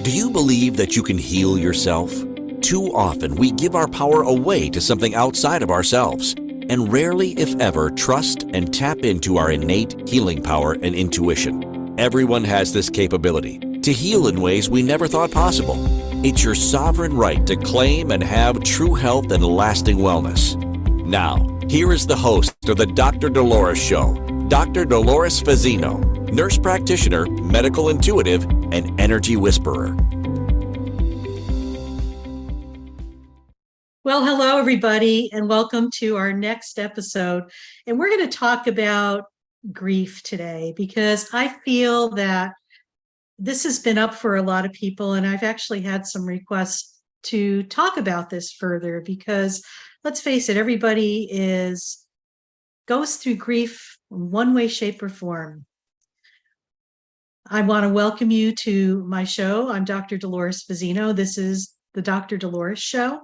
Do you believe that you can heal yourself? Too often we give our power away to something outside of ourselves, and rarely, if ever, trust and tap into our innate healing power and intuition. Everyone has this capability to heal in ways we never thought possible. It's your sovereign right to claim and have true health and lasting wellness. Now, here is the host of the Dr. Dolores Show, Dr. Dolores Fazzino, nurse practitioner, medical intuitive, and energy whisperer. Well, hello, everybody, and welcome to our next episode. And we're going to talk about grief today because I feel that this has been up for a lot of people, and I've actually had some requests to talk about this further because let's face it, everybody goes through grief in one way, shape, or form. I want to welcome you to my show. I'm Dr. Dolores Fazzino. This is the Dr. Dolores Show.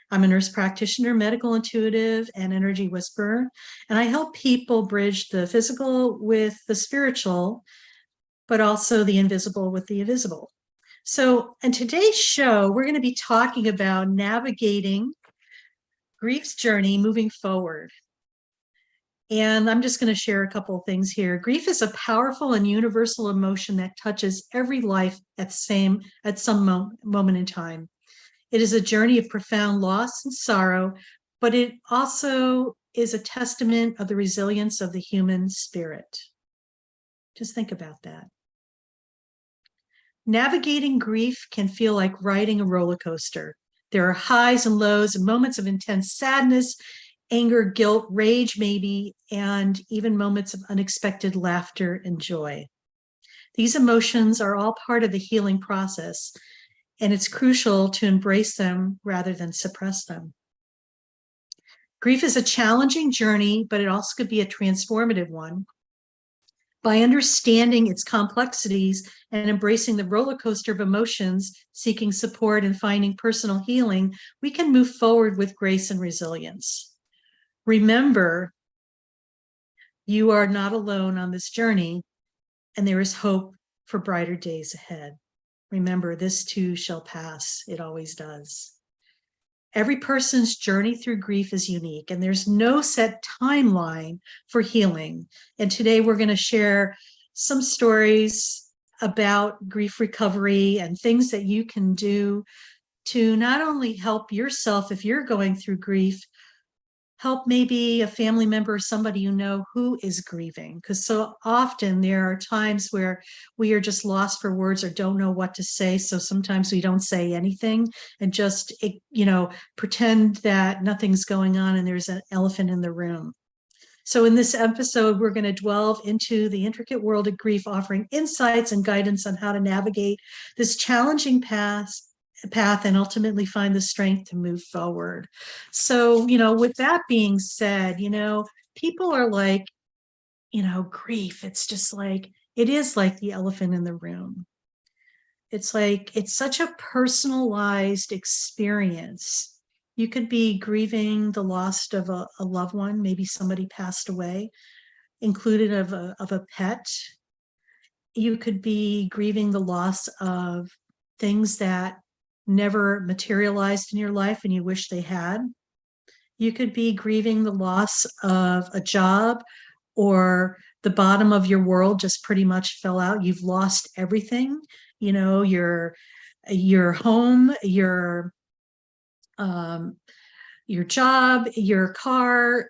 I'm a nurse practitioner, medical intuitive, and energy whisperer, and I help people bridge the physical with the spiritual, but also the invisible with the visible. So in today's show, we're going to be talking about navigating grief's journey moving forward. And I'm just going to share a couple of things here. Grief is a powerful and universal emotion that touches every life at some moment in time. It is a journey of profound loss and sorrow, but it also is a testament of the resilience of the human spirit. Just think about that. Navigating grief can feel like riding a roller coaster. There are highs and lows and moments of intense sadness, anger, guilt, rage maybe, and even moments of unexpected laughter and joy. These emotions are all part of the healing process, and it's crucial to embrace them rather than suppress them. Grief is a challenging journey, but it also could be a transformative one. By understanding its complexities and embracing the roller coaster of emotions, seeking support and finding personal healing, we can move forward with grace and resilience. Remember, you are not alone on this journey, and there is hope for brighter days ahead. Remember, this too shall pass. It always does. Every person's journey through grief is unique, and there's no set timeline for healing. And today we're going to share some stories about grief recovery and things that you can do to not only help yourself if you're going through grief, help maybe a family member or somebody you know who is grieving. Because so often there are times where we are just lost for words or don't know what to say. So sometimes we don't say anything and just, pretend that nothing's going on and there's an elephant in the room. So in this episode, we're going to delve into the intricate world of grief, offering insights and guidance on how to navigate this challenging path and ultimately find the strength to move forward. So, with that being said, people are like, grief, it's just like, it is like the elephant in the room. It's like, it's such a personalized experience. You could be grieving the loss of a loved one, maybe somebody passed away, included of a pet. You could be grieving the loss of things that never materialized in your life and you wish they had. You could be grieving the loss of a job, or the bottom of your world just pretty much fell out. You've lost everything, your home, your job, your car.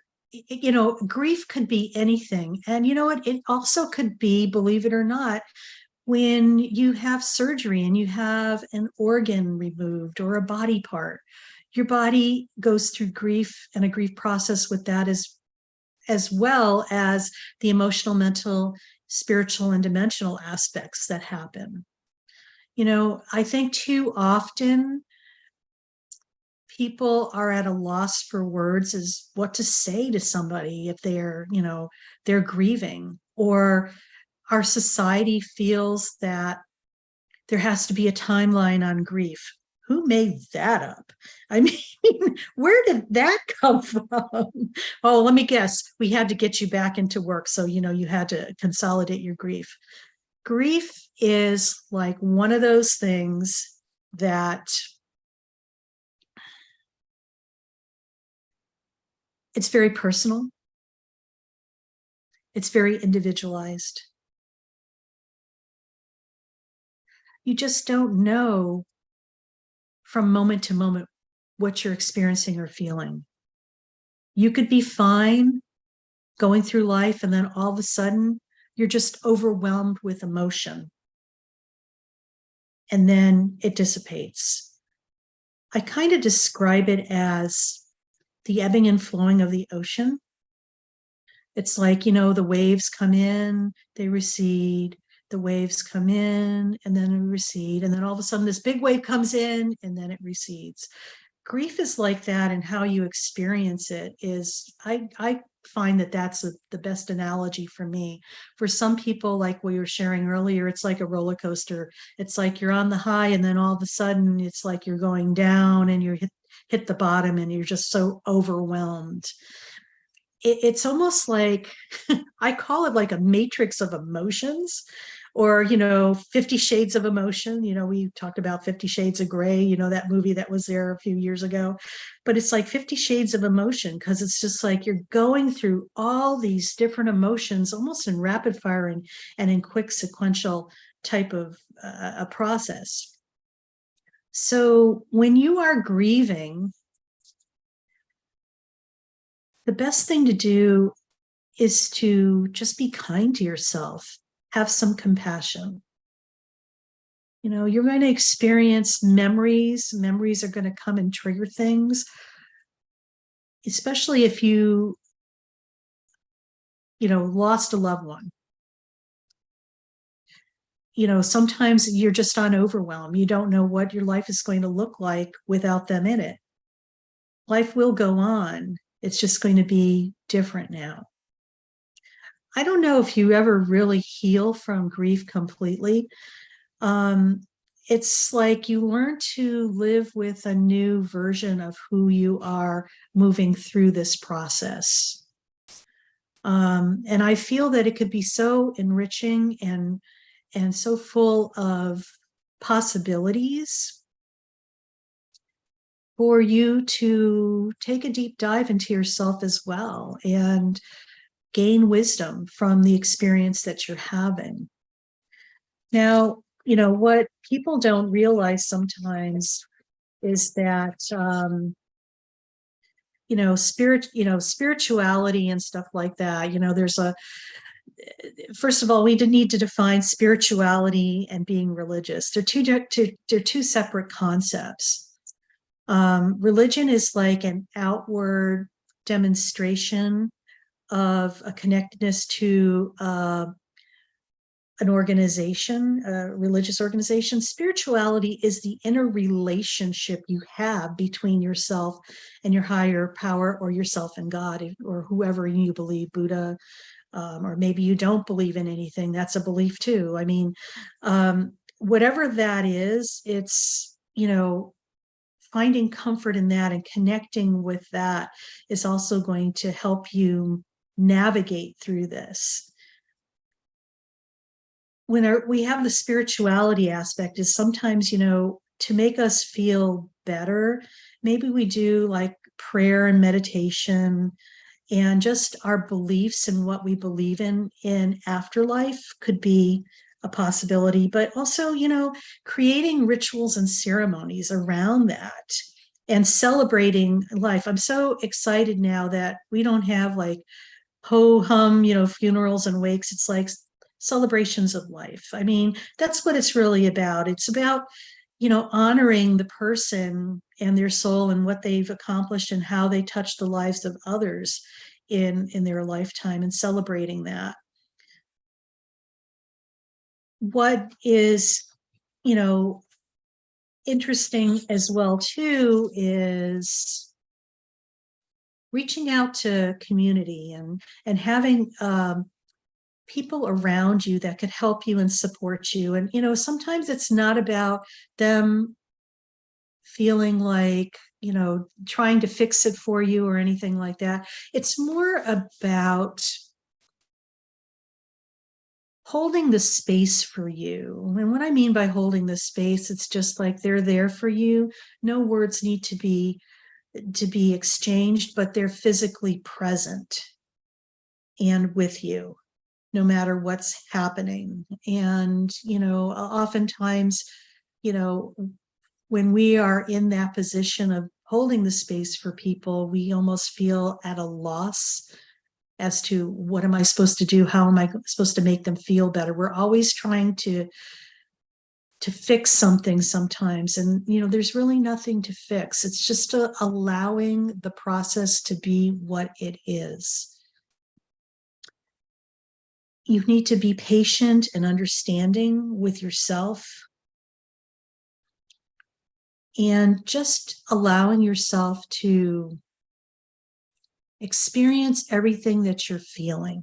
Grief could be anything. And you know what? It also could be, believe it or not, when you have surgery and you have an organ removed or a body part. Your body goes through grief and a grief process with that, as well as the emotional, mental, spiritual, and dimensional aspects that happen. I think too often people are at a loss for words as what to say to somebody if they're grieving, or our society feels that there has to be a timeline on grief. Who made that up? I mean, where did that come from? Oh, let me guess. We had to get you back into work. So, you had to consolidate your grief. Grief is like one of those things that it's very personal. It's very individualized. You just don't know from moment to moment what you're experiencing or feeling. You could be fine going through life, and then all of a sudden, you're just overwhelmed with emotion. And then it dissipates. I kind of describe it as the ebbing and flowing of the ocean. It's like, the waves come in, they recede, the waves come in, and then they recede. And then all of a sudden, this big wave comes in, and then it recedes. Grief is like that, and how you experience it is, I find that that's the best analogy for me. For some people, like we were sharing earlier, it's like a roller coaster. It's like you're on the high, and then all of a sudden it's like you're going down, and you hit the bottom, and you're just so overwhelmed. It's almost like I call it like a matrix of emotions, or 50 shades of emotion. We talked about 50 shades of gray, that movie that was there a few years ago. But it's like 50 shades of emotion, because it's just like you're going through all these different emotions almost in rapid fire, and in quick sequential type of a process. So when you are grieving, the best thing to do is to just be kind to yourself, have some compassion. You're going to experience memories. Memories are going to come and trigger things, especially if lost a loved one. Sometimes you're just on overwhelm. You don't know what your life is going to look like without them in it. Life will go on. It's just going to be different now. I don't know if you ever really heal from grief completely. It's like you learn to live with a new version of who you are moving through this process. And I feel that it could be so enriching and so full of possibilities for you to take a deep dive into yourself as well, and gain wisdom from the experience that you're having. Now, what people don't realize sometimes is that, spirituality and stuff like that, first of all, we need to define spirituality and being religious. They're two separate concepts. Religion is like an outward demonstration of a connectedness to an organization, a religious organization. Spirituality is the inner relationship you have between yourself and your higher power, or yourself and God, or whoever you believe, Buddha, or maybe you don't believe in anything. That's a belief too. I mean, whatever that is, it's, finding comfort in that and connecting with that is also going to help you navigate through this. When we have the spirituality aspect, is sometimes, to make us feel better, maybe we do like prayer and meditation, and just our beliefs and what we believe in afterlife could be a possibility. But also, creating rituals and ceremonies around that and celebrating life. I'm so excited now that we don't have like ho hum, funerals and wakes. It's like celebrations of life. I mean, that's what it's really about. It's about, honoring the person and their soul and what they've accomplished and how they touch the lives of others in their lifetime, and celebrating that. What is, interesting as well too is reaching out to community and having people around you that could help you and support you. And sometimes it's not about them feeling like trying to fix it for you or anything like that. It's more about holding the space for you. And what I mean by holding the space, it's just like they're there for you. No words need to be exchanged, but they're physically present and with you no matter what's happening. And, oftentimes, when we are in that position of holding the space for people, we almost feel at a loss as to what am I supposed to do? How am I supposed to make them feel better? We're always trying to fix something sometimes. And, there's really nothing to fix. It's just allowing the process to be what it is. You need to be patient and understanding with yourself, and just allowing yourself to experience everything that you're feeling.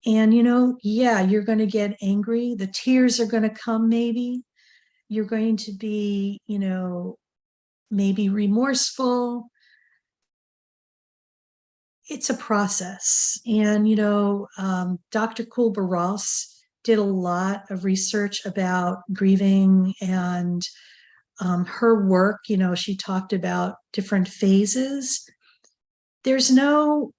And, you're going to get angry. The tears are going to come, maybe. You're going to be, maybe remorseful. It's a process. And, Dr. Kubler-Ross did a lot of research about grieving, and her work, she talked about different phases. There's no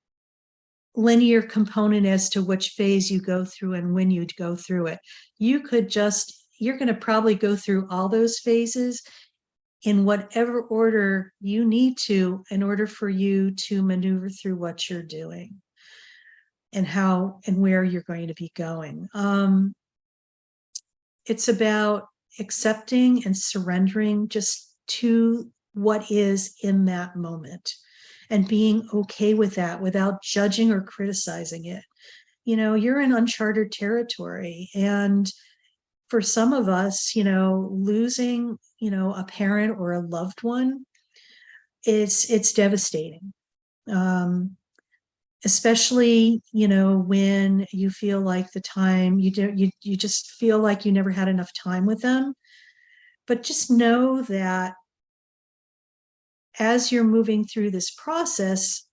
linear component as to which phase you go through and when you go through it. You're going to probably go through all those phases in whatever order you need to in order for you to maneuver through what you're doing and how and where you're going to be going. It's about accepting and surrendering just to what is in that moment and being okay with that without judging or criticizing it. You're in uncharted territory. And for some of us, losing, a parent or a loved one, it's devastating. Especially, when you feel like the time you just feel like you never had enough time with them. But just know that as you're moving through this process,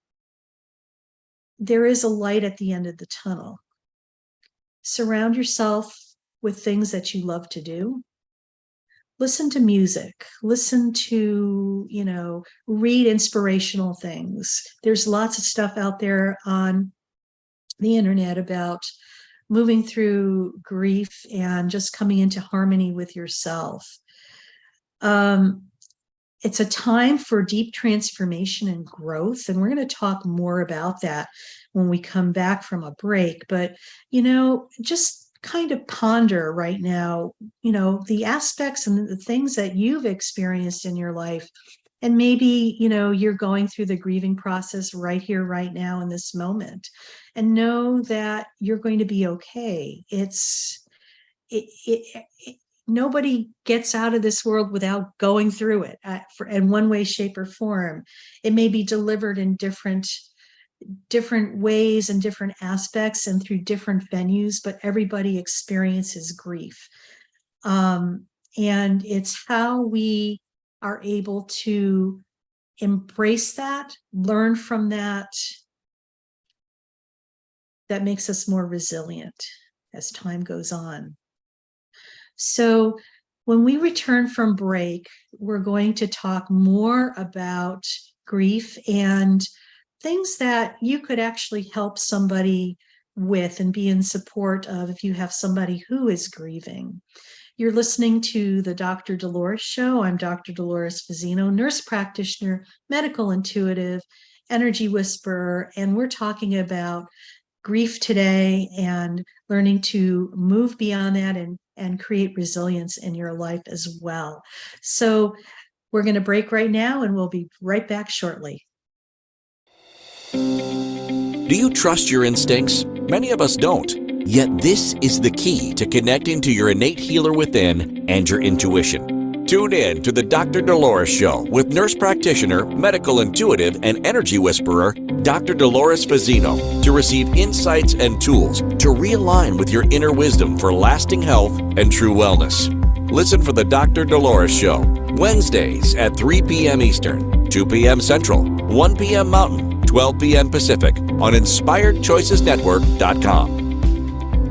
there is a light at the end of the tunnel. Surround yourself with things that you love to do. Listen to music, listen to, read inspirational things. There's lots of stuff out there on the internet about moving through grief and just coming into harmony with yourself. It's a time for deep transformation and growth. And we're going to talk more about that when we come back from a break. But, just kind of ponder right now, the aspects and the things that you've experienced in your life. And maybe, you're going through the grieving process right here, right now in this moment, and know that you're going to be okay. Nobody gets out of this world without going through it in one way, shape, or form. It may be delivered in different ways and different aspects and through different venues, but everybody experiences grief. And it's how we are able to embrace that, learn from that makes us more resilient as time goes on. So when we return from break, we're going to talk more about grief and things that you could actually help somebody with and be in support of if you have somebody who is grieving. You're listening to the Dr. Dolores Show. I'm Dr. Dolores Fazzino, nurse practitioner, medical intuitive, energy whisperer, and we're talking about grief today and learning to move beyond that and create resilience in your life as well. So we're going to break right now, and we'll be right back shortly. Do you trust your instincts? Many of us don't. Yet this is the key to connecting to your innate healer within and your intuition. Tune in to the Dr. Dolores Show with nurse practitioner, medical intuitive, and energy whisperer, Dr. Dolores Fazzino, to receive insights and tools to realign with your inner wisdom for lasting health and true wellness. Listen for the Dr. Dolores Show, Wednesdays at 3 p.m. Eastern, 2 p.m. Central, 1 p.m. Mountain, 12 p.m. Pacific on InspiredChoicesNetwork.com.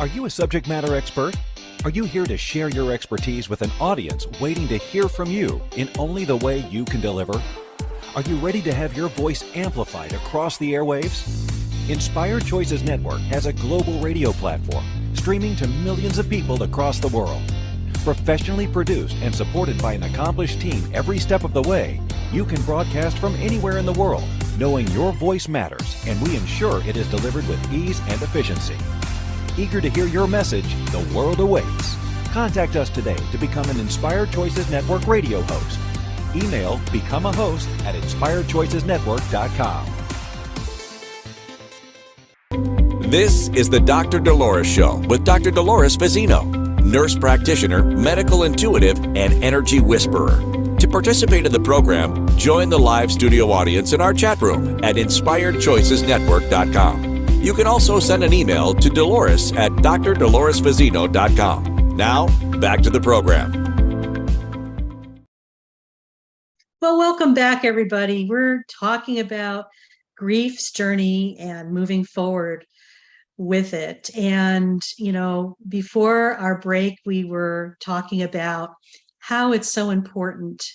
Are you a subject matter expert? Are you here to share your expertise with an audience waiting to hear from you in only the way you can deliver? Are you ready to have your voice amplified across the airwaves? Inspired Choices Network has a global radio platform streaming to millions of people across the world. Professionally produced and supported by an accomplished team every step of the way, you can broadcast from anywhere in the world, knowing your voice matters, and we ensure it is delivered with ease and efficiency. Eager to hear your message, the world awaits. Contact us today to become an Inspired Choices Network radio host. Email become a host at inspiredchoicesnetwork.com. This is the Dr. Dolores Show with Dr. Dolores Vizino, nurse practitioner, medical intuitive, and energy whisperer. To participate in the program, join the live studio audience in our chat room at inspiredchoicesnetwork.com. You can also send an email to Dolores at drdoloresvizino.com. Now, back to the program. Well, welcome back, everybody. We're talking about grief's journey and moving forward with it. And, before our break, we were talking about how it's so important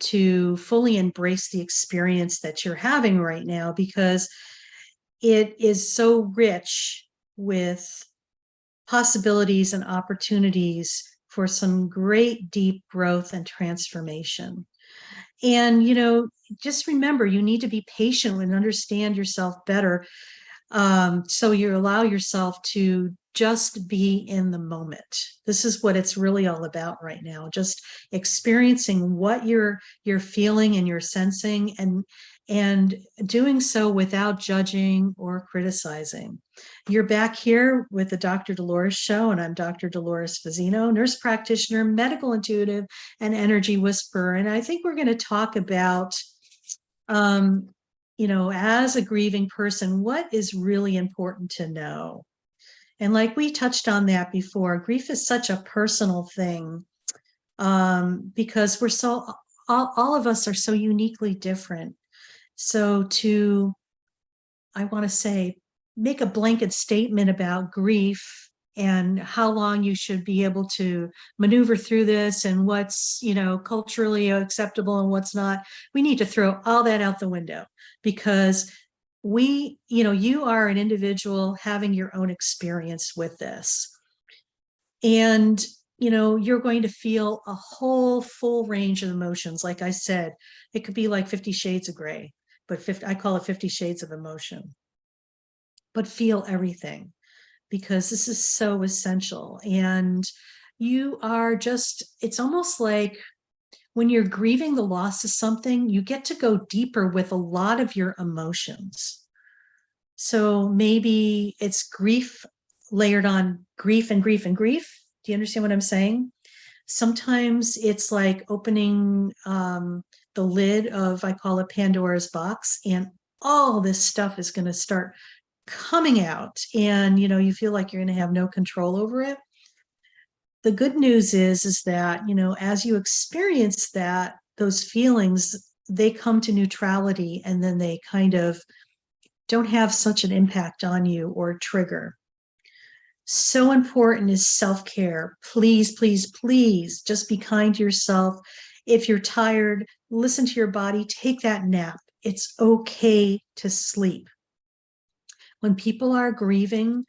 to fully embrace the experience that you're having right now, because it is so rich with possibilities and opportunities for some great deep growth and transformation. And, just remember, you need to be patient and understand yourself better. So you allow yourself to just be in the moment. This is what it's really all about right now. Just experiencing what you're feeling and you're sensing, and doing so without judging or criticizing. You're back here with the Dr. Dolores Show, and I'm Dr. Dolores Vizino, nurse practitioner, medical intuitive, and energy whisperer. And I think we're going to talk about, as a grieving person, what is really important to know. And like we touched on that before, grief is such a personal thing, because we're all of us are so uniquely different. So I want to say, make a blanket statement about grief and how long you should be able to maneuver through this and what's, culturally acceptable and what's not. We need to throw all that out the window, because you are an individual having your own experience with this. And, you're going to feel a whole full range of emotions. Like I said, it could be like 50 shades of gray, but I call it 50 shades of emotion. But feel everything, because this is so essential. And it's almost like when you're grieving the loss of something, you get to go deeper with a lot of your emotions. So maybe it's grief layered on grief and grief and grief. Do you understand what I'm saying? Sometimes it's like opening the lid of, I call it Pandora's box, and all this stuff is going to start coming out, and you feel like you're going to have no control over it. The good news is that, as you experience those feelings, they come to neutrality, and then they kind of don't have such an impact on you or trigger. So important is self-care. Please, please, please just be kind to yourself. If you're tired, listen to your body, take that nap. It's okay to sleep. When people are grieving,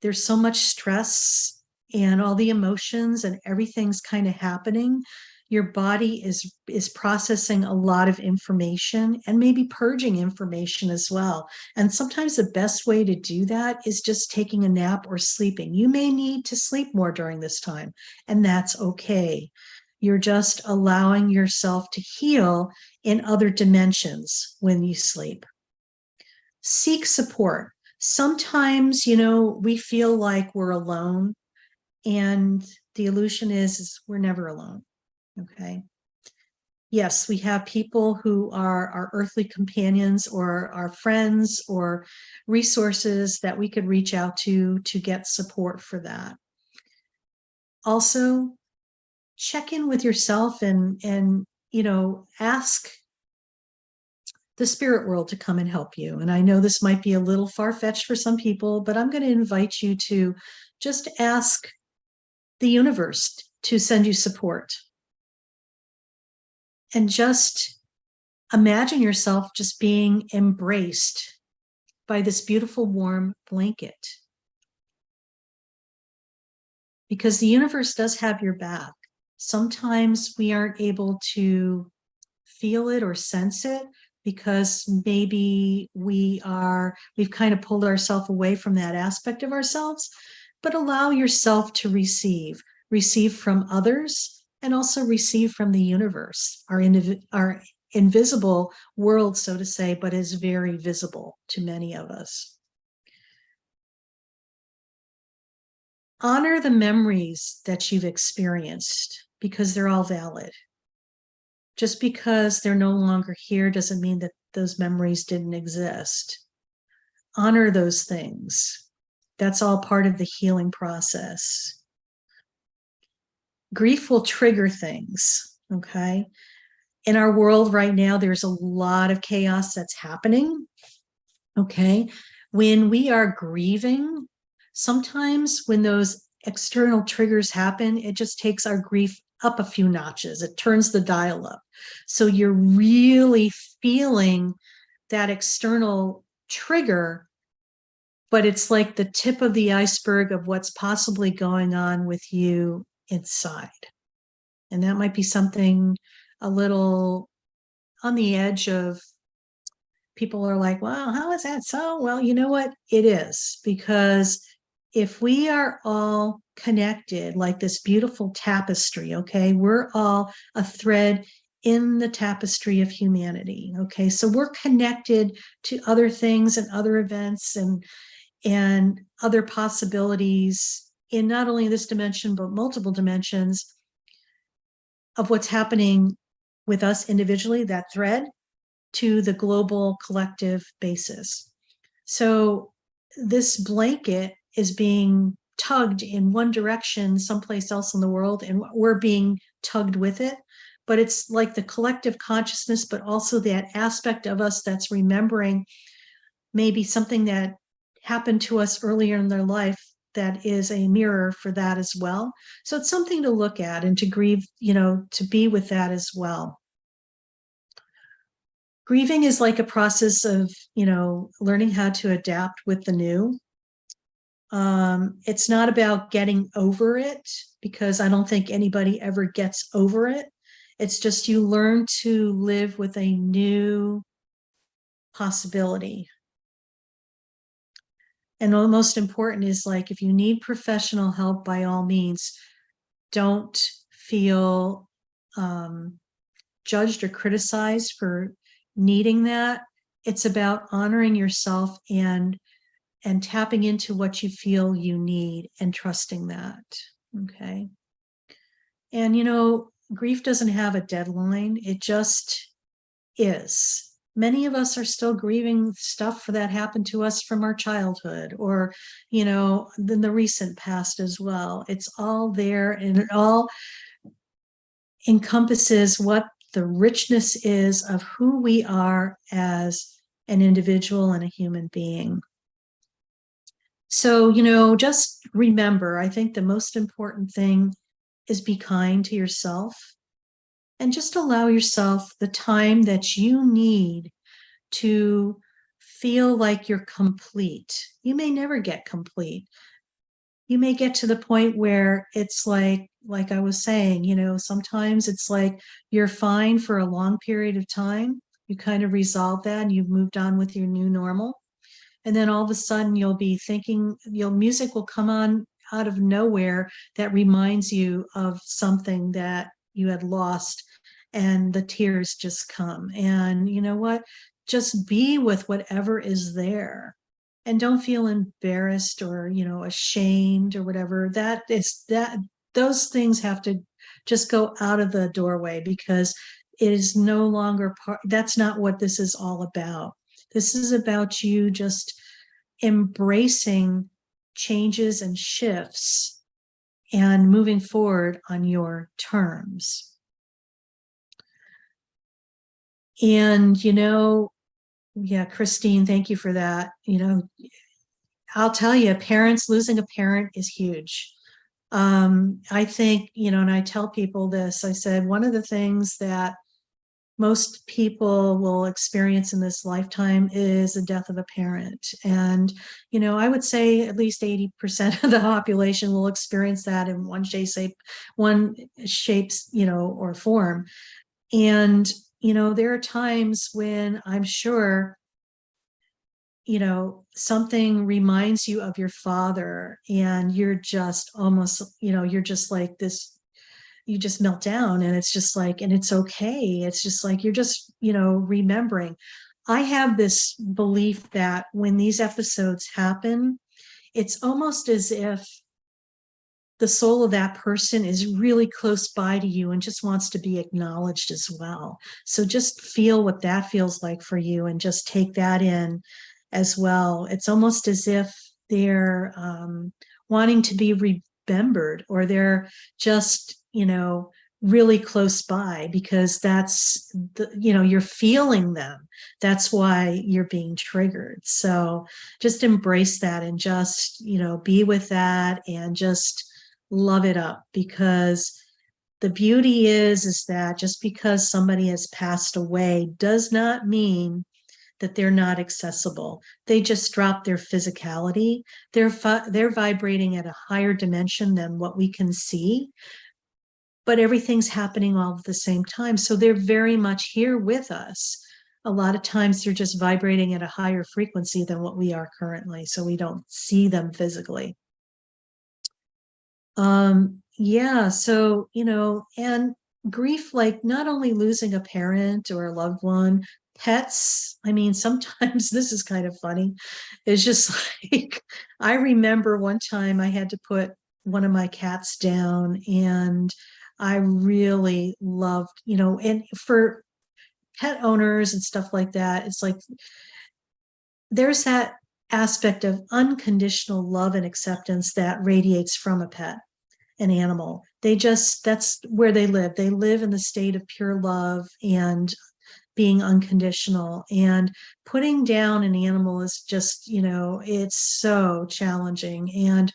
there's so much stress and all the emotions and everything's kind of happening. Your body is processing a lot of information and maybe purging information as well. And sometimes the best way to do that is just taking a nap or sleeping. You may need to sleep more during this time, and that's okay. You're just allowing yourself to heal in other dimensions when you sleep. Seek support. Sometimes, we feel like we're alone, and the illusion is we're never alone. Okay. Yes, we have people who are our earthly companions or our friends or resources that we could reach out to get support for that. Also, check in with yourself and ask the spirit world to come and help you. And I know this might be a little far-fetched for some people, but I'm going to invite you to just ask the universe to send you support. And just imagine yourself just being embraced by this beautiful warm blanket. Because the universe does have your back. Sometimes we aren't able to feel it or sense it because maybe we've kind of pulled ourselves away from that aspect of ourselves, but allow yourself to receive from others and also receive from the universe, our invisible world, so to say, but is very visible to many of us. Honor the memories that you've experienced because they're all valid. Just because they're no longer here doesn't mean that those memories didn't exist. Honor those things. That's all part of the healing process. Grief will trigger things, okay? In our world right now, there's a lot of chaos that's happening, okay? When we are grieving, sometimes when those external triggers happen, it just takes our grief up a few notches. It turns the dial up. So you're really feeling that external trigger, but it's like the tip of the iceberg of what's possibly going on with you inside. And that might be something a little on the edge of. People are like, wow, how is that so? Well, you know what? It is, because if we are all connected like this beautiful tapestry, okay, we're all a thread in the tapestry of humanity, okay? So we're connected to other things and other events and other possibilities in not only this dimension, but multiple dimensions of what's happening with us individually, that thread, to the global collective basis. So this blanket is being tugged in one direction someplace else in the world, and we're being tugged with it. But it's like the collective consciousness, but also that aspect of us that's remembering maybe something that happened to us earlier in their life that is a mirror for that as well. So it's something to look at and to grieve, to be with that as well. Grieving is like a process of, learning how to adapt with the new. It's not about getting over it, because I don't think anybody ever gets over it. It's just you learn to live with a new possibility. And the most important is, like, if you need professional help, by all means, don't feel judged or criticized for needing that. It's about honoring yourself and tapping into what you feel you need and trusting that. Okay. And grief doesn't have a deadline. It just is. Many of us are still grieving stuff that happened to us from our childhood or, in the recent past as well. It's all there, and it all encompasses what the richness is of who we are as an individual and a human being. So, just remember, I think the most important thing is be kind to yourself and just allow yourself the time that you need to feel like you're complete. You may never get complete. You may get to the point where it's like I was saying, sometimes it's like you're fine for a long period of time. You kind of resolve that and you've moved on with your new normal. And then all of a sudden you'll be thinking, music will come on out of nowhere that reminds you of something that you had lost, and the tears just come. And you know what? Just be with whatever is there. And don't feel embarrassed or, ashamed or whatever. Those things have to just go out of the doorway, because it is no longer that's not what this is all about. This is about you just embracing changes and shifts and moving forward on your terms. And, Yeah, Christine, thank you for that. I'll tell you, parents losing a parent is huge. I think, and I tell people this, I said, one of the things that most people will experience in this lifetime is the death of a parent. And, I would say at least 80% of the population will experience that in one shapes, or form. And, there are times when I'm sure, something reminds you of your father and you're just almost, you're just like this, you just melt down, and it's just like, and it's okay. It's just like, you're just, remembering. I have this belief that when these episodes happen, it's almost as if the soul of that person is really close by to you and just wants to be acknowledged as well. So just feel what that feels like for you and just take that in as well. It's almost as if they're wanting to be remembered, or they're just, really close by, because that's you're feeling them. That's why you're being triggered. So just embrace that and just, be with that and just love it up, because the beauty is that just because somebody has passed away does not mean that they're not accessible. They just drop their physicality. They're vibrating at a higher dimension than what we can see, but everything's happening all at the same time. So they're very much here with us. A lot of times they're just vibrating at a higher frequency than what we are currently, so we don't see them physically. Yeah, so, and grief, like not only losing a parent or a loved one, pets. I mean, sometimes this is kind of funny. It's just like, I remember one time I had to put one of my cats down, and I really loved, and for pet owners and stuff like that, it's like there's that aspect of unconditional love and acceptance that radiates from a pet, an animal. That's where they live. They live in the state of pure love and being unconditional. And putting down an animal is just, it's so challenging. And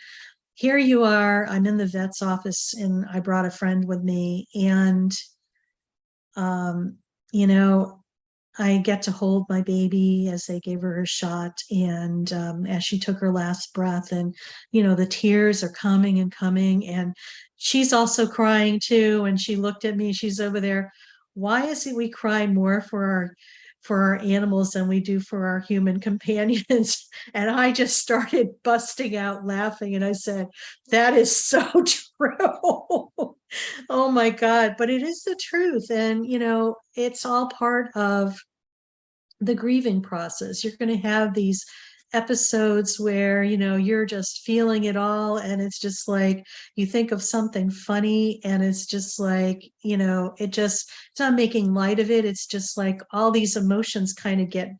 here you are, I'm in the vet's office and I brought a friend with me, and, um, you know, I get to hold my baby as they gave her her shot, and as she took her last breath, and the tears are coming and coming, and she's also crying too. And she looked at me. She's over there. Why is it we cry more for our animals than we do for our human companions? And I just started busting out laughing, and I said, "That is so true." Oh my God! But it is the truth, and it's all part of the grieving process. You're going to have these episodes where you're just feeling it all, and it's just like you think of something funny, and it's just like it's not making light of it. It's just like all these emotions kind of get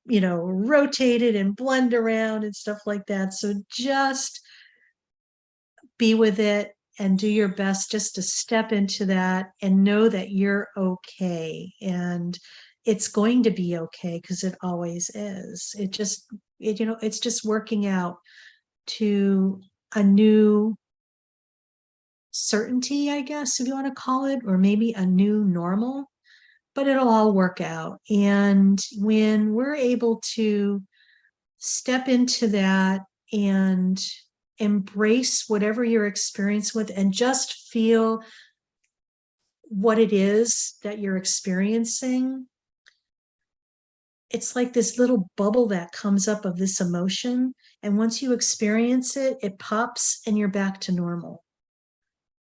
rotated and blend around and stuff like that. So just be with it and do your best just to step into that and know that you're okay. And it's going to be okay, because it always is. It's just working out to a new certainty, I guess, if you want to call it, or maybe a new normal, but it'll all work out. And when we're able to step into that and embrace whatever you're experiencing with, and just feel what it is that you're experiencing, it's like this little bubble that comes up of this emotion. And once you experience it, it pops and you're back to normal.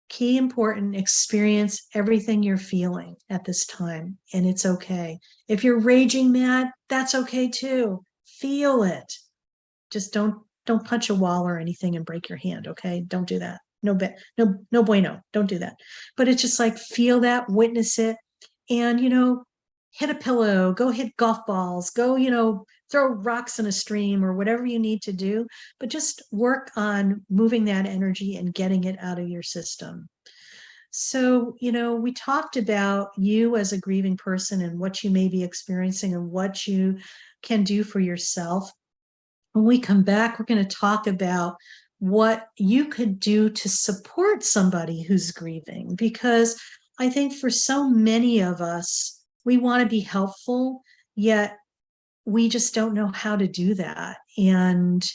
Key important, experience everything you're feeling at this time, and it's okay. If you're raging mad, that's okay too. Feel it. Just don't punch a wall or anything and break your hand, okay? Don't do that. No bueno. Don't do that. But it's just like, feel that, witness it, and hit a pillow, go hit golf balls, go throw rocks in a stream, or whatever you need to do, but just work on moving that energy and getting it out of your system. So, we talked about you as a grieving person and what you may be experiencing and what you can do for yourself. When we come back, we're going to talk about what you could do to support somebody who's grieving, because I think for so many of us, we want to be helpful, yet we just don't know how to do that. And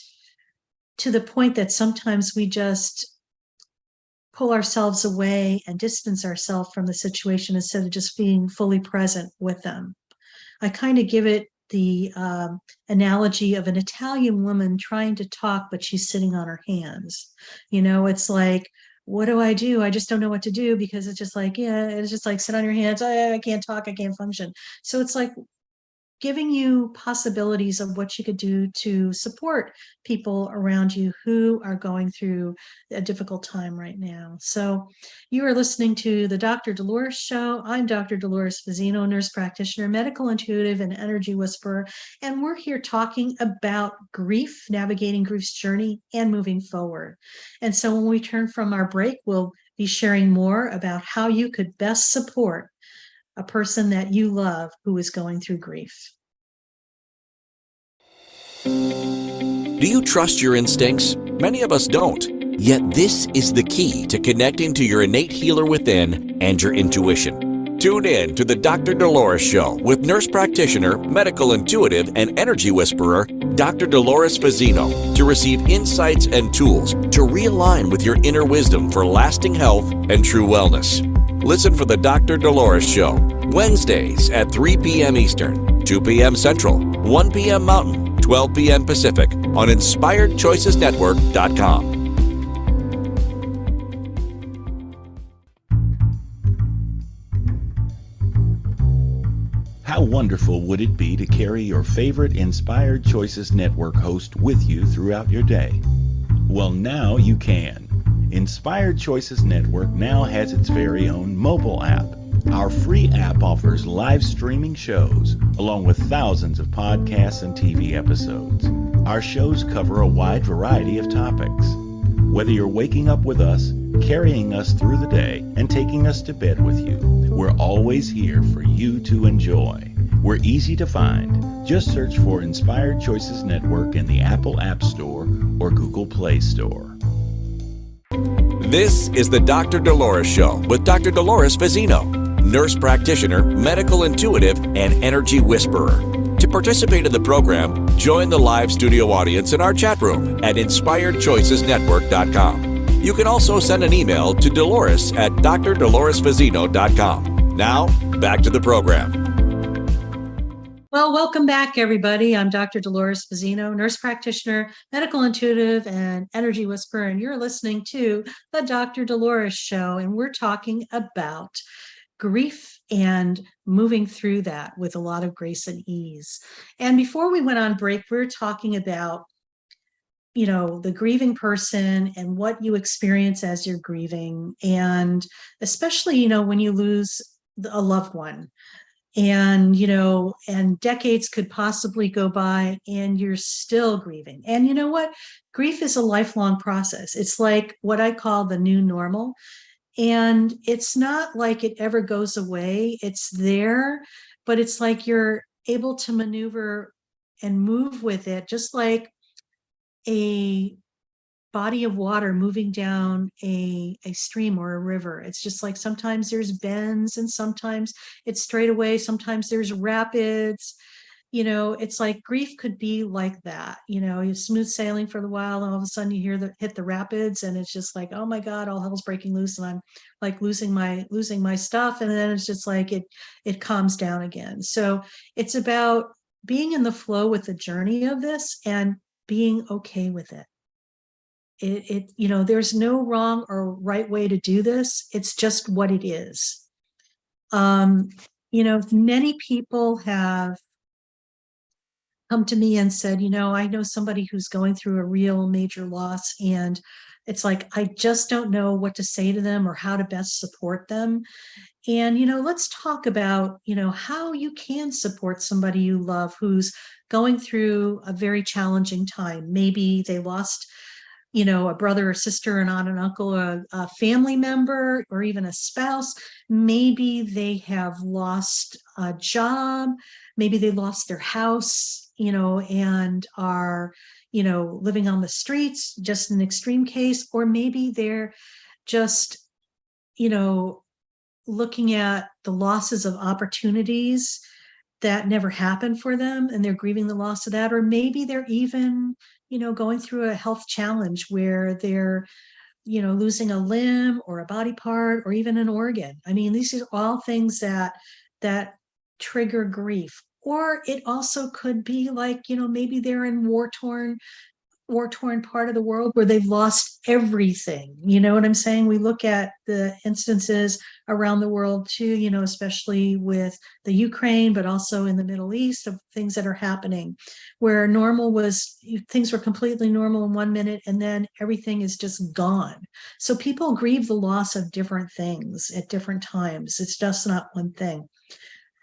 to the point that sometimes we just pull ourselves away and distance ourselves from the situation instead of just being fully present with them. I kind of give it the analogy of an Italian woman trying to talk, but she's sitting on her hands. It's like, what do? I just don't know what to do, because it's just like, yeah, it's just like, sit on your hands. I can't talk. I can't function. So it's like giving you possibilities of what you could do to support people around you who are going through a difficult time right now. So you are listening to the Dr. Dolores Show. I'm Dr. Dolores Fazzino, nurse practitioner, medical intuitive, and energy whisperer. And we're here talking about grief, navigating grief's journey, and moving forward. And so when we turn from our break, we'll be sharing more about how you could best support a person that you love who is going through grief. Do you trust your instincts? Many of us don't. Yet this is the key to connecting to your innate healer within and your intuition. Tune in to the Dr. Dolores Show with nurse practitioner, medical intuitive, and energy whisperer, Dr. Dolores Fazzino, to receive insights and tools to realign with your inner wisdom for lasting health and true wellness. Listen for the Dr. Dolores Show, Wednesdays at 3 p.m. Eastern, 2 p.m. Central, 1 p.m. Mountain, 12 p.m. Pacific on InspiredChoicesNetwork.com. How wonderful would it be to carry your favorite Inspired Choices Network host with you throughout your day? Well, now you can. Inspired Choices Network now has its very own mobile app. Our free app offers live streaming shows, along with thousands of podcasts and TV episodes. Our shows cover a wide variety of topics. Whether you're waking up with us, carrying us through the day, and taking us to bed with you, we're always here for you to enjoy. We're easy to find. Just search for Inspired Choices Network in the Apple App Store or Google Play Store. This is the Dr. Dolores Show with Dr. Dolores Fazzino, nurse practitioner, medical intuitive, and energy whisperer. To participate in the program, join the live studio audience in our chat room at InspiredChoicesNetwork.com. You can also send an email to Dolores at drdoloresfazzino.com. Now, back to the program. Well, welcome back, everybody. I'm Dr. Dolores Fazzino, nurse practitioner, medical intuitive, and energy whisperer, and you're listening to the Dr. Dolores Show, and we're talking about grief and moving through that with a lot of grace and ease. And before we went on break, we were talking about, the grieving person and what you experience as you're grieving, and especially, when you lose a loved one. And decades could possibly go by and you're still grieving. And you know what? Grief is a lifelong process. It's like what I call the new normal. And it's not like it ever goes away. It's there, but it's like you're able to maneuver and move with it, just like a body of water moving down a stream or a river. It's just like sometimes there's bends and sometimes it's straight away. Sometimes there's rapids. It's like grief could be like that. You're smooth sailing for a while and all of a sudden you hit the rapids and it's just like, oh my God, all hell's breaking loose and I'm like losing my stuff. And then it's just like it calms down again. So it's about being in the flow with the journey of this and being okay with it. There's no wrong or right way to do this. It's just what it is. Many people have come to me and said, I know somebody who's going through a real major loss, and it's like, I just don't know what to say to them or how to best support them. And, let's talk about, how you can support somebody you love who's going through a very challenging time. Maybe they lost a brother or sister, an aunt and uncle, a family member, or even a spouse. Maybe they have lost a job. Maybe they lost their house, and are, living on the streets, just an extreme case. Or maybe they're just, looking at the losses of opportunities that never happened for them, and they're grieving the loss of that. Or maybe they're even, going through a health challenge where they're, losing a limb or a body part or even an organ. I mean, these are all things that trigger grief. Or it also could be like, maybe they're in war-torn part of the world where they've lost everything. You know what I'm saying? We look at the instances around the world too, especially with the Ukraine, but also in the Middle East, of things that are happening where things were completely normal in 1 minute and then everything is just gone. So people grieve the loss of different things at different times. It's just not one thing.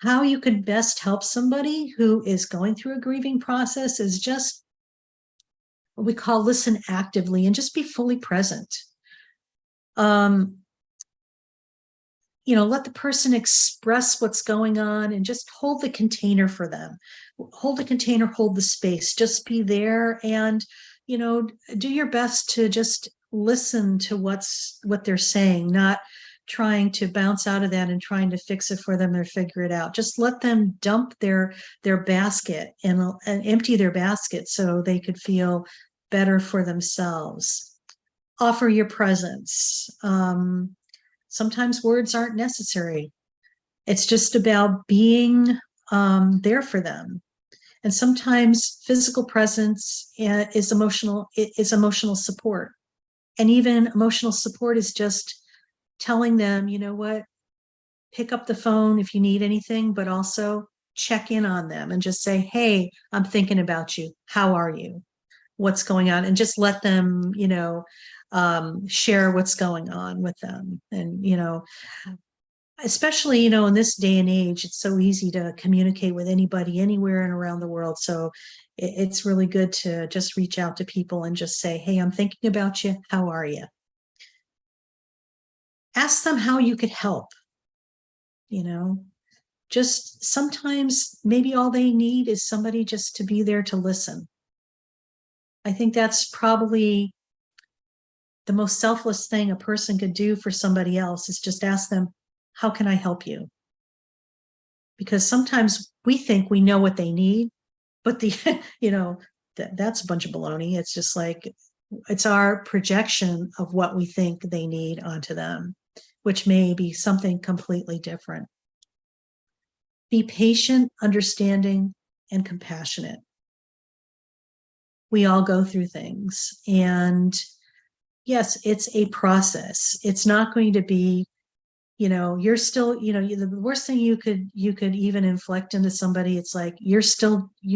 How you could best help somebody who is going through a grieving process is just what we call listen actively and just be fully present. Let the person express what's going on and just hold the container for them. Hold the container, hold the space, just be there, and, do your best to just listen to what they're saying, not trying to bounce out of that and trying to fix it for them or figure it out. Just let them dump their basket and empty their basket so they could feel better for themselves. Offer your presence. Sometimes words aren't necessary. It's just about being there for them. And sometimes physical presence is emotional support. And even emotional support is just telling them, what, pick up the phone if you need anything, but also check in on them and just say, hey, I'm thinking about you. How are you? What's going on? And just let them, share what's going on with them. And, especially, in this day and age, it's so easy to communicate with anybody anywhere and around the world. So it's really good to just reach out to people and just say, hey, I'm thinking about you. How are you? Ask them how you could help. Just sometimes maybe all they need is somebody just to be there to listen. I think that's probably the most selfless thing a person could do for somebody else, is just ask them, how can I help you? Because sometimes we think we know what they need, but that's a bunch of baloney. It's just like, it's our projection of what we think they need onto them, which may be something completely different. Be patient, understanding, and compassionate. We all go through things, and yes, it's a process. It's not going to be, you're still, the worst thing you could even inflict into somebody, it's like, you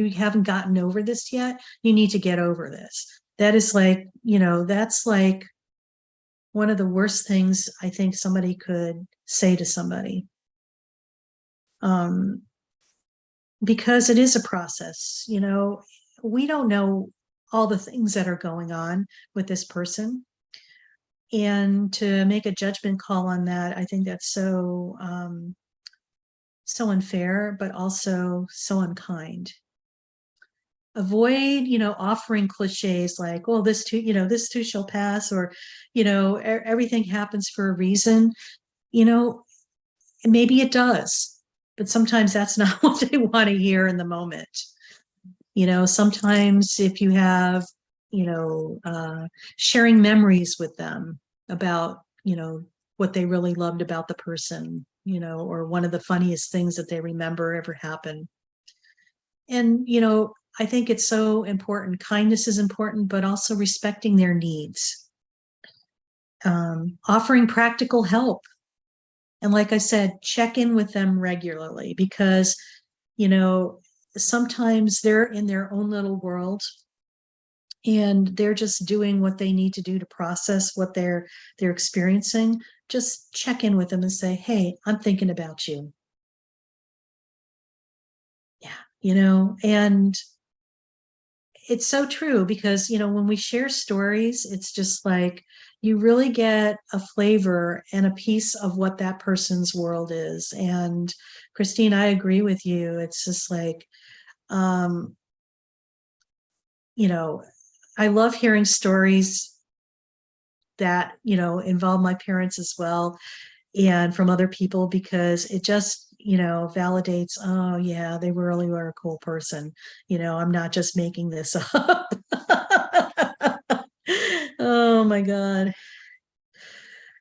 haven't gotten over this yet. You need to get over this. That is like, that's like one of the worst things I think somebody could say to somebody. Because it is a process, we don't know all the things that are going on with this person. And to make a judgment call on that, I think that's so unfair, but also so unkind. Avoid, offering cliches like, well, this too shall pass, or, everything happens for a reason. Maybe it does, but sometimes that's not what they want to hear in the moment. Sometimes if you have, sharing memories with them about, what they really loved about the person, or one of the funniest things that they remember ever happened. And, I think it's so important. Kindness is important, but also respecting their needs. Offering practical help. And like I said, check in with them regularly, because, sometimes they're in their own little world and they're just doing what they need to do to process what they're experiencing. Just check in with them and say, hey, I'm thinking about you. Yeah. And it's so true because, when we share stories, it's just like you really get a flavor and a piece of what that person's world is. And Christine, I agree with you. It's just like, I love hearing stories that, involve my parents as well and from other people because it just, validates, oh yeah, they really were a cool person. I'm not just making this up. Oh my God.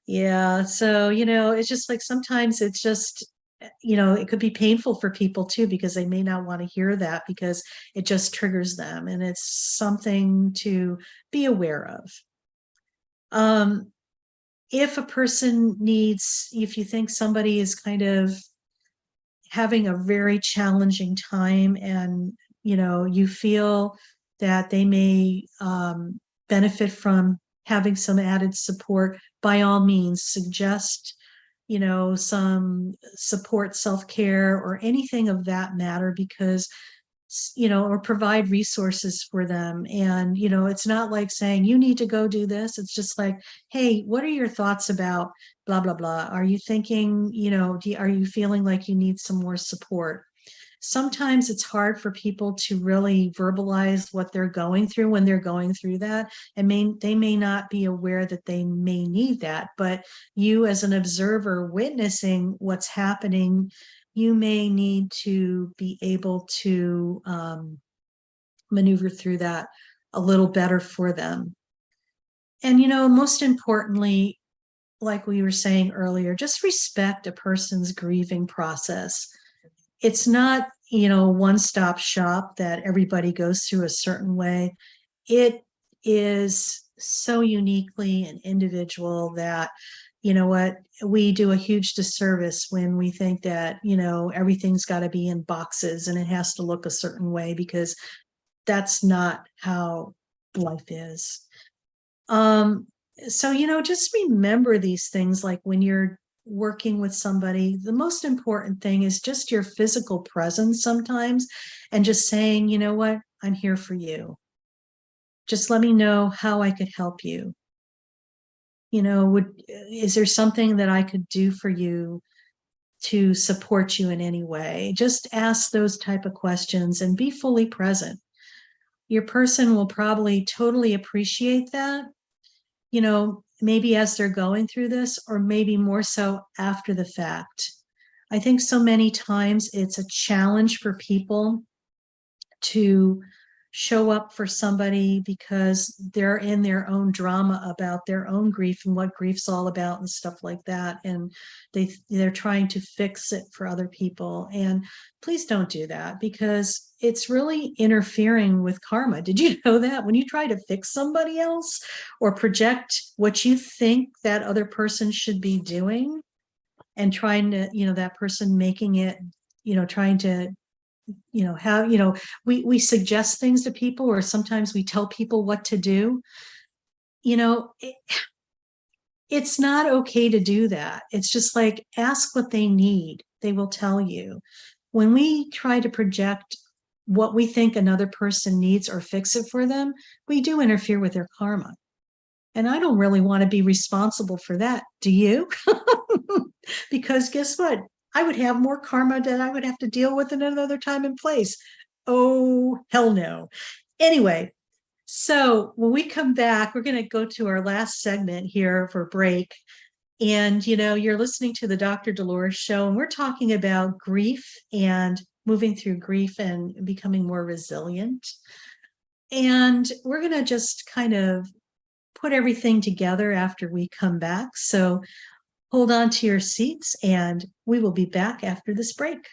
Yeah. So, it's just like sometimes it's just, it could be painful for people too, because they may not want to hear that because it just triggers them. And it's something to be aware of. If a person if you think somebody is kind of having a very challenging time and, you feel that they may benefit from having some added support, by all means, suggest, some support, self-care, or anything of that matter, because or provide resources for them. And, it's not like saying you need to go do this. It's just like, hey, what are your thoughts about blah, blah, blah? Are you thinking, are you feeling like you need some more support? Sometimes it's hard for people to really verbalize what they're going through when they're going through that. And they may not be aware that they may need that, but you as an observer witnessing what's happening, you may need to be able to maneuver through that a little better for them. And, most importantly, like we were saying earlier, just respect a person's grieving process. It's not, one-stop shop that everybody goes through a certain way. It is so uniquely an individual that, we do a huge disservice when we think that, everything's got to be in boxes and it has to look a certain way, because that's not how life is. So, just remember these things, like when you're working with somebody, the most important thing is just your physical presence sometimes, and just saying, you know what, I'm here for you. Just let me know how I could help you. Is there something that I could do for you to support you in any way? Just ask those type of questions and be fully present. Your person will probably totally appreciate that, maybe as they're going through this, or maybe more so after the fact. I think so many times it's a challenge for people to show up for somebody because they're in their own drama about their own grief and what grief's all about and stuff like that. And they're trying to fix it for other people. And please don't do that, because it's really interfering with karma. Did you know that when you try to fix somebody else or project what you think that other person should be doing, and trying to, that person making it, trying to, how, we suggest things to people, or sometimes we tell people what to do. It's not okay to do that. It's just like, ask what they need. They will tell you. When we try to project what we think another person needs or fix it for them, we do interfere with their karma. And I don't really want to be responsible for that. Do you? Because guess what? I would have more karma that I would have to deal with in another time and place. Oh, hell no. Anyway, so when we come back, we're going to go to our last segment here for break. And, you're listening to the Dr. Dolores Show, and we're talking about grief and moving through grief and becoming more resilient. And we're going to just kind of put everything together after we come back. So hold on to your seats, and we will be back after this break.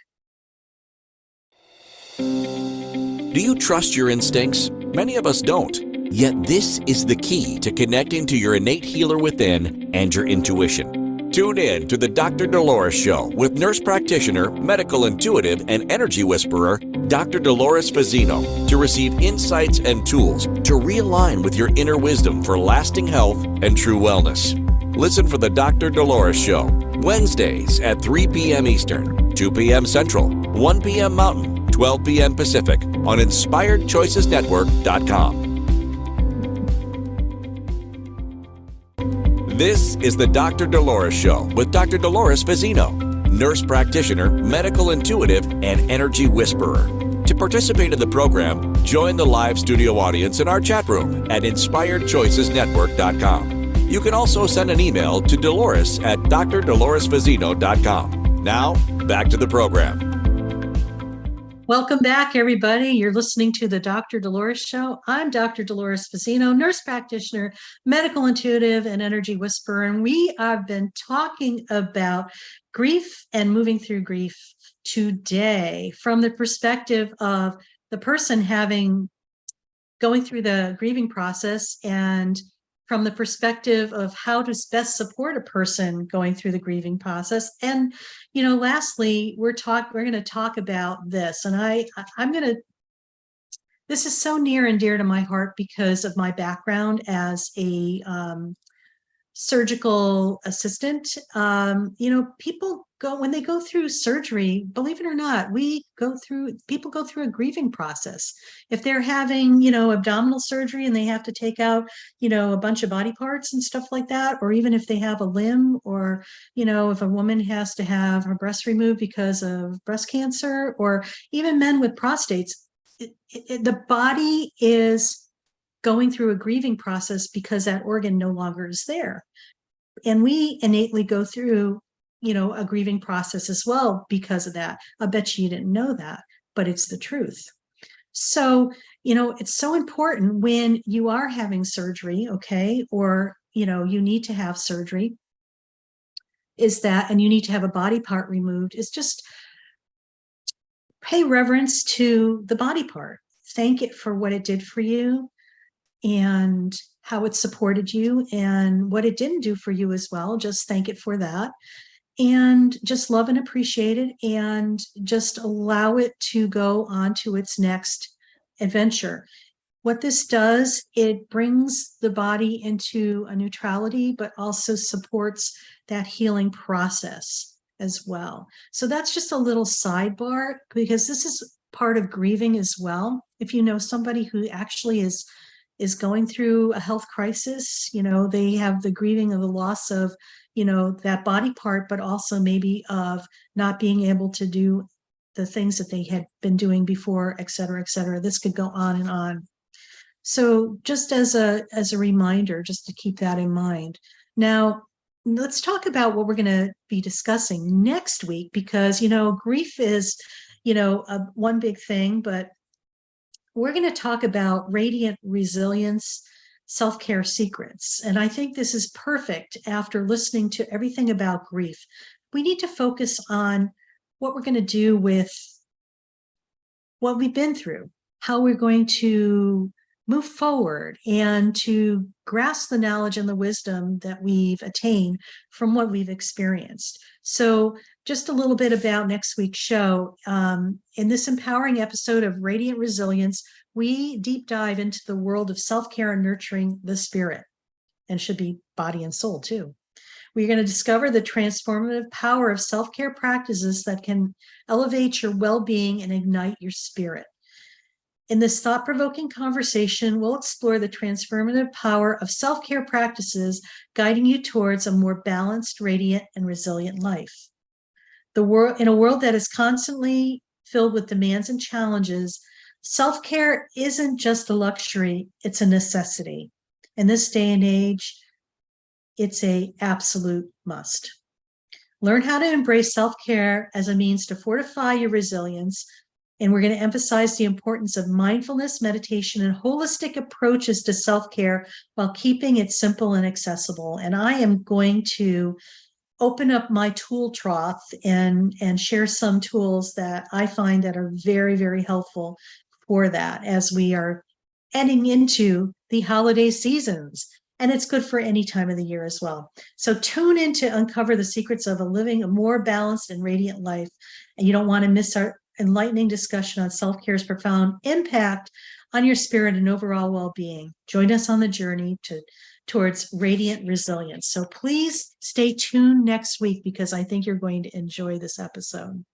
Do you trust your instincts? Many of us don't. Yet this is the key to connecting to your innate healer within and your intuition. Tune in to the Dr. Dolores Show with nurse practitioner, medical intuitive, and energy whisperer, Dr. Dolores Fazzino, to receive insights and tools to realign with your inner wisdom for lasting health and true wellness. Listen for the Dr. Dolores Show, Wednesdays at 3 p.m. Eastern, 2 p.m. Central, 1 p.m. Mountain, 12 p.m. Pacific on InspiredChoicesNetwork.com. This is the Dr. Dolores Show with Dr. Dolores Fazzino, nurse practitioner, medical intuitive, and energy whisperer. To participate in the program, join the live studio audience in our chat room at InspiredChoicesNetwork.com. You can also send an email to Dolores at drdoloresfazzino.com. Now, back to the program. Welcome back, everybody. You're listening to the Dr. Dolores Show. I'm Dr. Dolores Fazzino, nurse practitioner, medical intuitive, and energy whisperer. And we have been talking about grief and moving through grief today from the perspective of the person going through the grieving process, and from the perspective of how to best support a person going through the grieving process. And, lastly, we're going to talk about this. And this is so near and dear to my heart because of my background as a surgical assistant. People when they go through surgery, believe it or not, people go through a grieving process. If they're having, abdominal surgery and they have to take out, a bunch of body parts and stuff like that, or even if they have a limb, or, if a woman has to have her breast removed because of breast cancer, or even men with prostates, the body is going through a grieving process because that organ no longer is there. And we innately go through, a grieving process as well because of that. I bet you didn't know that, but it's the truth. So, it's so important when you are having surgery, okay, or, you need to have surgery, and you need to have a body part removed, is just pay reverence to the body part. Thank it for what it did for you, and how it supported you, and what it didn't do for you as well. Just thank it for that, and just love and appreciate it, and just allow it to go on to its next adventure. What this does, it brings the body into a neutrality, but also supports that healing process as well. So that's just a little sidebar, because this is part of grieving as well. If you know somebody who actually is going through a health crisis, they have the grieving of the loss of, that body part, but also maybe of not being able to do the things that they had been doing before, et cetera, et cetera. This could go on and on. So just as a reminder, just to keep that in mind. Now, let's talk about what we're going to be discussing next week, because, grief is, one big thing, but we're going to talk about radiant resilience, self-care secrets. And I think this is perfect after listening to everything about grief. We need to focus on what we're going to do with what we've been through, how we're going to move forward, and to grasp the knowledge and the wisdom that we've attained from what we've experienced. So just a little bit about next week's show. In this empowering episode of Radiant Resilience, we deep dive into the world of self-care and nurturing the spirit, and should be body and soul too. We're going to discover the transformative power of self-care practices that can elevate your well-being and ignite your spirit. In this thought-provoking conversation, we'll explore the transformative power of self-care practices, guiding you towards a more balanced, radiant, and resilient life. In a world that is constantly filled with demands and challenges, self-care isn't just a luxury, it's a necessity. In this day and age, it's an absolute must. Learn how to embrace self-care as a means to fortify your resilience. And we're going to emphasize the importance of mindfulness, meditation, and holistic approaches to self-care while keeping it simple and accessible. And I am going to open up my tool trough and share some tools that I find that are very, very helpful for that as we are heading into the holiday seasons. And it's good for any time of the year as well. So tune in to uncover the secrets of living a more balanced and radiant life. And you don't want to miss our enlightening discussion on self-care's profound impact on your spirit and overall well-being. Join us on the journey towards radiant resilience. So please stay tuned next week, because I think you're going to enjoy this episode.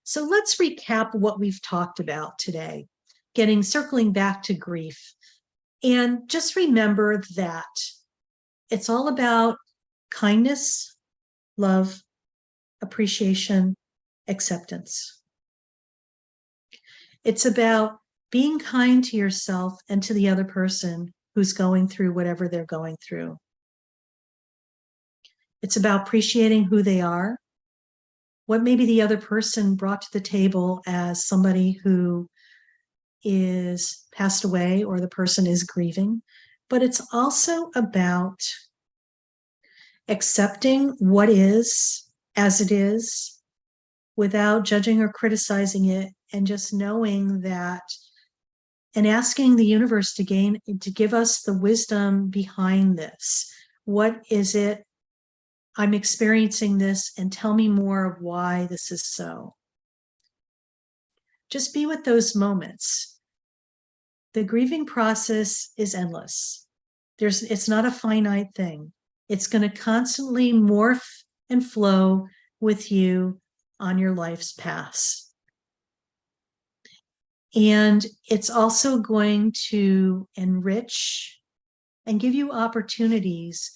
So let's recap what we've talked about today, circling back to grief. And just remember that it's all about kindness, love, appreciation, acceptance. It's about being kind to yourself and to the other person who's going through whatever they're going through. It's about appreciating who they are, what maybe the other person brought to the table as somebody who is passed away or the person is grieving. But it's also about accepting what is as it is without judging or criticizing it, and just knowing that and asking the universe to give us the wisdom behind this. What is it? I'm experiencing this, and tell me more of why this is so. Just be with those moments. The grieving process is endless. It's not a finite thing. It's going to constantly morph and flow with you on your life's path. And it's also going to enrich and give you opportunities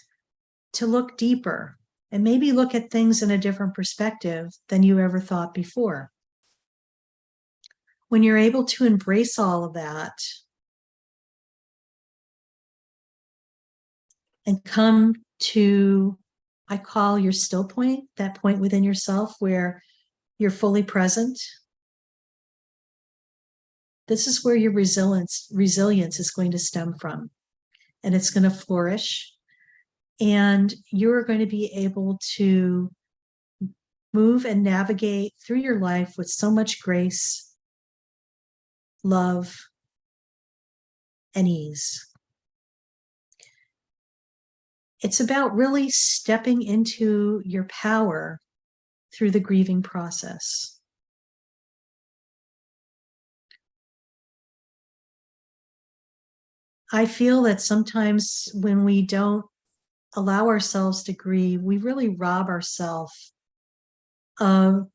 to look deeper and maybe look at things in a different perspective than you ever thought before. When you're able to embrace all of that and come to, I call your still point, that point within yourself where you're fully present, this is where your resilience is going to stem from, and it's going to flourish. And you're going to be able to move and navigate through your life with so much grace, love, and ease. It's about really stepping into your power through the grieving process. I feel that sometimes when we don't allow ourselves to grieve, we really rob ourselves of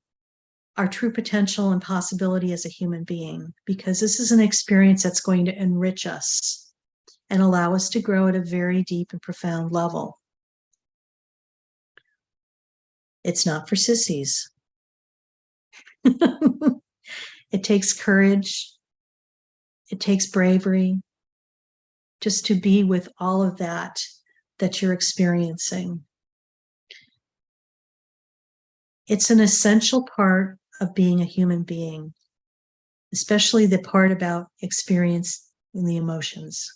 our true potential and possibility as a human being, because this is an experience that's going to enrich us and allow us to grow at a very deep and profound level. It's not for sissies. It takes courage. It takes bravery just to be with all of that you're experiencing. It's an essential part of being a human being, especially the part about experiencing the emotions.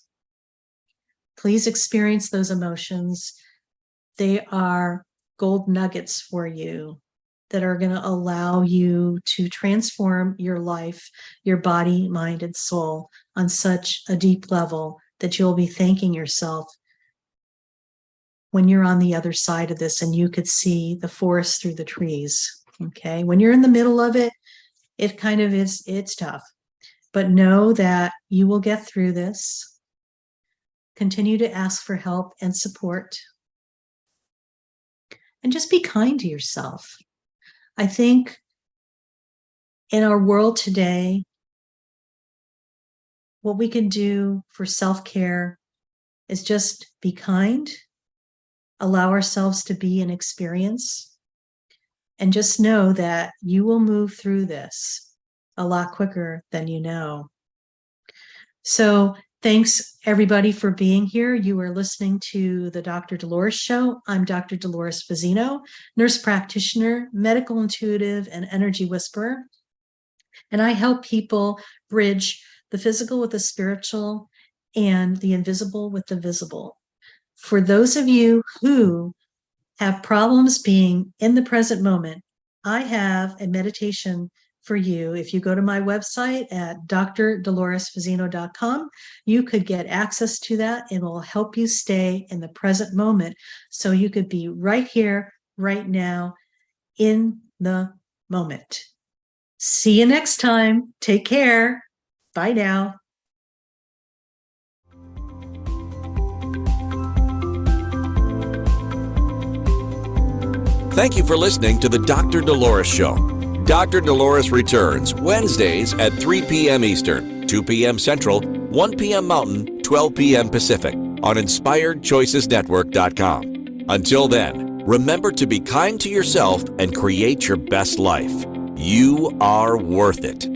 Please experience those emotions. They are gold nuggets for you that are going to allow you to transform your life, your body, mind, and soul on such a deep level that you'll be thanking yourself when you're on the other side of this and you could see the forest through the trees. Okay. When you're in the middle of it, it kind of is, it's tough, but know that you will get through this. Continue to ask for help and support, and just be kind to yourself. I think in our world today, what we can do for self-care is just be kind, allow ourselves to be an experience, and just know that you will move through this a lot quicker than you know. So thanks everybody for being here. You are listening to the Dr. Dolores Show. I'm Dr. Dolores Fazzino, nurse practitioner, medical intuitive, and energy whisperer. And I help people bridge the physical with the spiritual and the invisible with the visible. For those of you who have problems being in the present moment, I have a meditation for you. If you go to my website at drdoloresfazzino.com, you could get access to that. It will help you stay in the present moment so you could be right here, right now, in the moment. See you next time. Take care. Bye now. Thank you for listening to the Dr. Dolores Show. Dr. Dolores returns Wednesdays at 3 p.m. Eastern, 2 p.m. Central, 1 p.m. Mountain, 12 p.m. Pacific on InspiredChoicesNetwork.com. Until then, remember to be kind to yourself and create your best life. You are worth it.